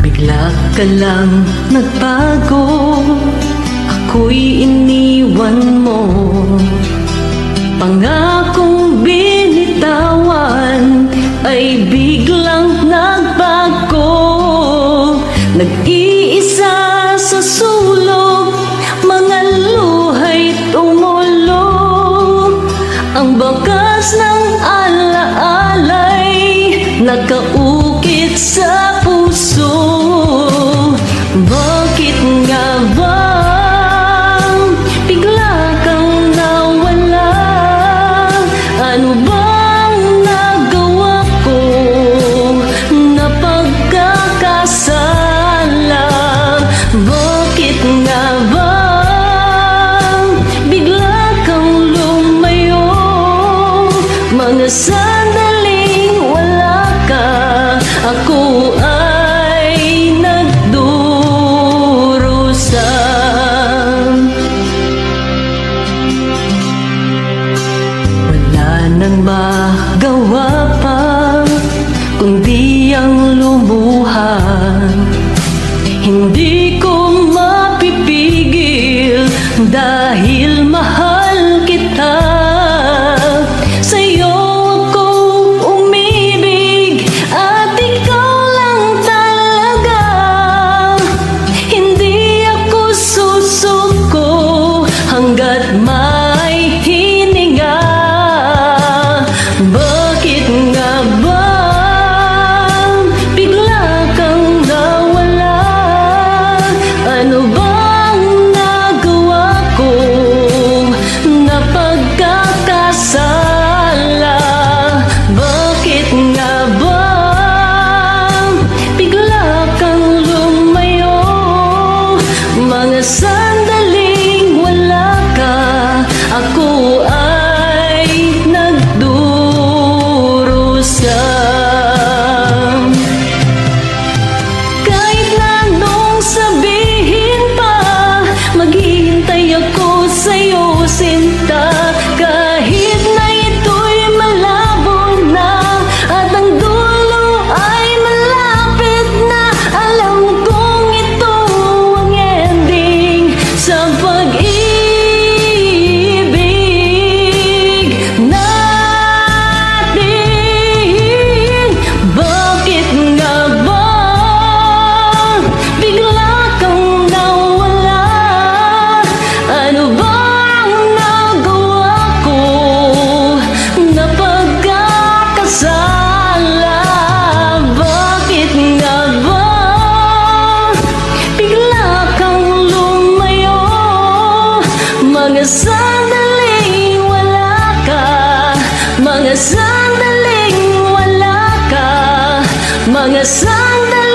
Bigla ka lang nagbago, ako'y iniwan mo. Pangakong binitawan ay biglang nagbago. Nag-iisa sa sulok, mga luha'y tumulog. Ang bakas ng alaalay nakaukit sa puso. Bakit nga ba bigla kang nawala? Ano bang nagawa ko na pagkakasala? Bakit nga ba bigla kang lumayo? Mga sandaling wala ka, ako ay nagdurusa. Wala nang magawa pa kundi ang lumuha. Hindi ko mapipigil dahil mahal kita. Sa'yo ako umibig at ikaw lang talaga. Hindi ako susuko hanggat may hininga. Bakit nga ba bigla kang nawala? Ano bang nagawa ko na pagkakasala? Bakit nga ba bigla kang lumayo? Mga sandaling wala ka, ako ay nagdurusa. Kahit na anong sabihin pa, maghihintay ako sa'yo, sinta. Kahit na ito'y malabo na at ang dulo ay malapit na, alam kong ito ang ending sa pag-ibig natin. Bakit nga ba bigla kang nawala? Ano bang nagawa ko na pagkakasala? Bakit nga ba bigla kang lumayo? Mga sandaling wala ka, mga sandaling wala ka, mga sandaling